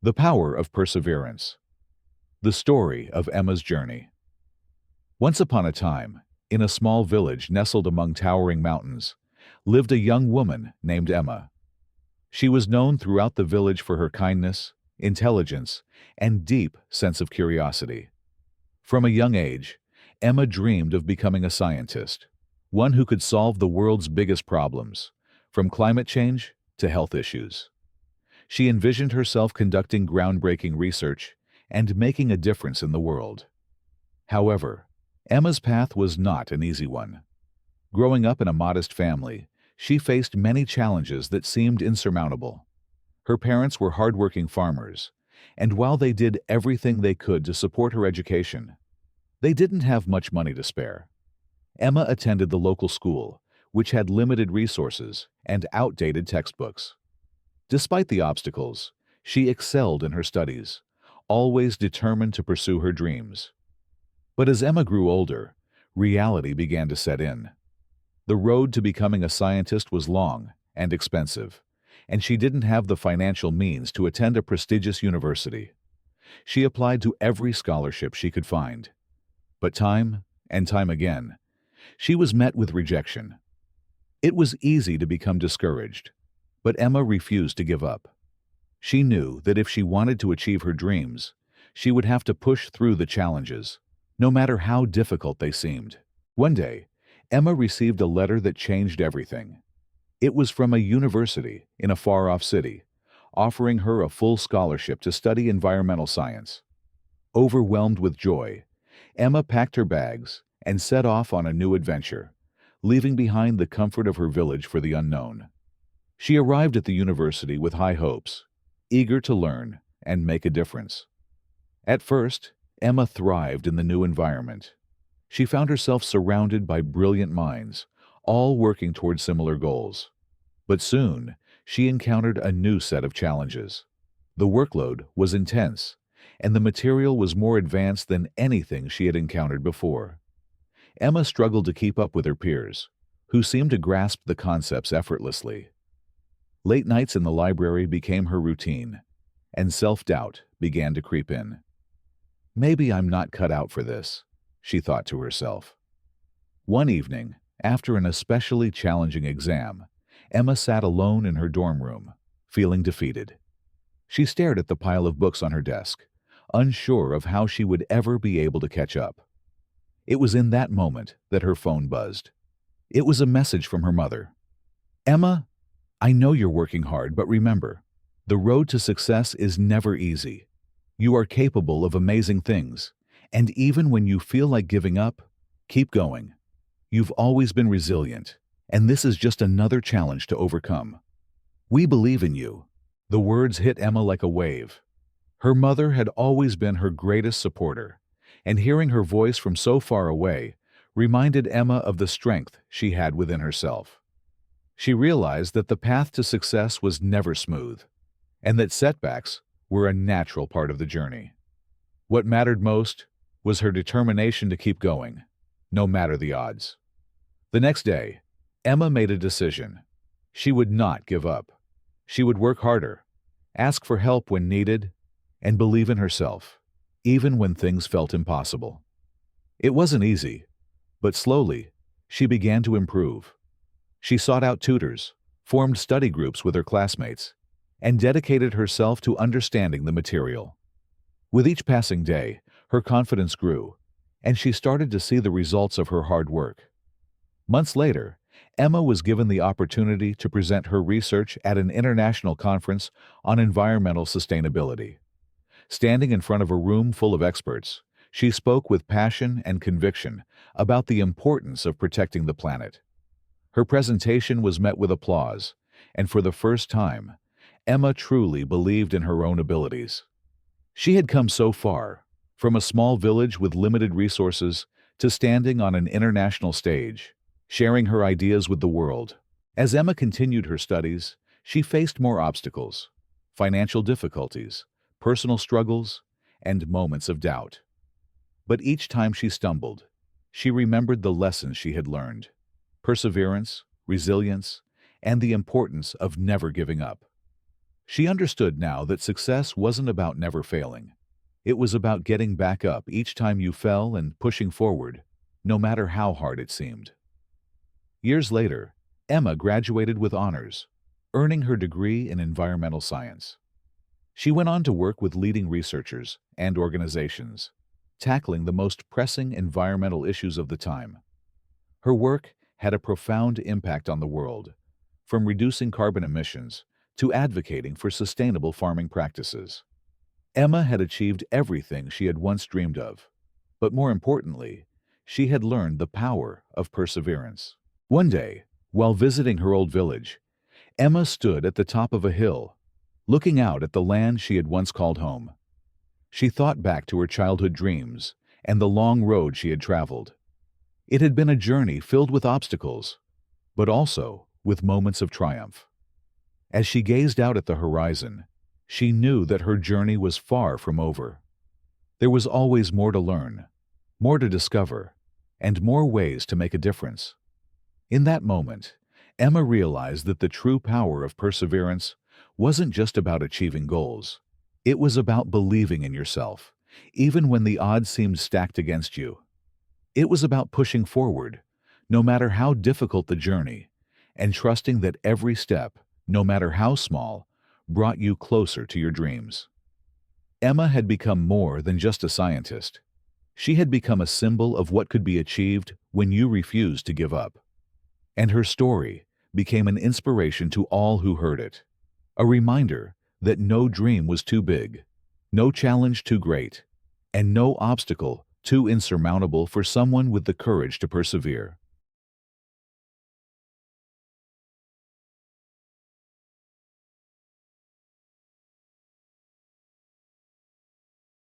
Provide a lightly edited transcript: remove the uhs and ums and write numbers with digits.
The power of perseverance. The story of Emma's journey. Once upon a time, in a small village nestled among towering mountains, lived a young woman named Emma. She was known throughout the village for her kindness, intelligence, and deep sense of curiosity. From a young age, Emma dreamed of becoming a scientist, one who could solve the world's biggest problems, from climate change to health issues. She envisioned herself conducting groundbreaking research and making a difference in the world. However, Emma's path was not an easy one. Growing up in a modest family, she faced many challenges that seemed insurmountable. Her parents were hardworking farmers, and while they did everything they could to support her education, they didn't have much money to spare. Emma attended the local school, which had limited resources and outdated textbooks. Despite the obstacles, she excelled in her studies, always determined to pursue her dreams. But as Emma grew older, reality began to set in. The road to becoming a scientist was long and expensive, and she didn't have the financial means to attend a prestigious university. She applied to every scholarship she could find. But time and time again, she was met with rejection. It was easy to become discouraged, but Emma refused to give up. She knew that if she wanted to achieve her dreams, she would have to push through the challenges, no matter how difficult they seemed. One day, Emma received a letter that changed everything. It was from a university in a far-off city, offering her a full scholarship to study environmental science. Overwhelmed with joy, Emma packed her bags and set off on a new adventure, leaving behind the comfort of her village for the unknown. She arrived at the university with high hopes, eager to learn and make a difference. At first, Emma thrived in the new environment. She found herself surrounded by brilliant minds, all working toward similar goals. But soon, she encountered a new set of challenges. The workload was intense, and the material was more advanced than anything she had encountered before. Emma struggled to keep up with her peers, who seemed to grasp the concepts effortlessly. Late nights in the library became her routine, and self-doubt began to creep in. Maybe I'm not cut out for this, she thought to herself. One evening, after an especially challenging exam, Emma sat alone in her dorm room, feeling defeated. She stared at the pile of books on her desk, unsure of how she would ever be able to catch up. It was in that moment that her phone buzzed. It was a message from her mother. "Emma, I know you're working hard, but remember, the road to success is never easy. You are capable of amazing things, and even when you feel like giving up, keep going. You've always been resilient, and this is just another challenge to overcome. We believe in you." The words hit Emma like a wave. Her mother had always been her greatest supporter, and hearing her voice from so far away reminded Emma of the strength she had within herself. She realized that the path to success was never smooth, and that setbacks were a natural part of the journey. What mattered most was her determination to keep going, no matter the odds. The next day, Emma made a decision. She would not give up. She would work harder, ask for help when needed, and believe in herself, even when things felt impossible. It wasn't easy, but slowly, she began to improve. She sought out tutors, formed study groups with her classmates, and dedicated herself to understanding the material. With each passing day, her confidence grew, and she started to see the results of her hard work. Months later, Emma was given the opportunity to present her research at an international conference on environmental sustainability. Standing in front of a room full of experts, she spoke with passion and conviction about the importance of protecting the planet. Her presentation was met with applause, and for the first time, Emma truly believed in her own abilities. She had come so far, from a small village with limited resources to standing on an international stage, sharing her ideas with the world. As Emma continued her studies, she faced more obstacles, financial difficulties, personal struggles, and moments of doubt. But each time she stumbled, she remembered the lessons she had learned: perseverance, resilience, and the importance of never giving up. She understood now that success wasn't about never failing. It was about getting back up each time you fell and pushing forward, no matter how hard it seemed. Years later, Emma graduated with honors, earning her degree in environmental science. She went on to work with leading researchers and organizations, tackling the most pressing environmental issues of the time. Her work had a profound impact on the world, from reducing carbon emissions to advocating for sustainable farming practices. Emma had achieved everything she had once dreamed of, but more importantly, she had learned the power of perseverance. One day, while visiting her old village, Emma stood at the top of a hill, looking out at the land she had once called home. She thought back to her childhood dreams and the long road she had traveled. It had been a journey filled with obstacles, but also with moments of triumph. As she gazed out at the horizon, she knew that her journey was far from over. There was always more to learn, more to discover, and more ways to make a difference. In that moment, Emma realized that the true power of perseverance wasn't just about achieving goals. It was about believing in yourself, even when the odds seemed stacked against you. It was about pushing forward, no matter how difficult the journey, and trusting that every step, no matter how small, brought you closer to your dreams. Emma had become more than just a scientist. She had become a symbol of what could be achieved when you refused to give up. And her story became an inspiration to all who heard it, a reminder that no dream was too big, no challenge too great, and no obstacle too insurmountable for someone with the courage to persevere.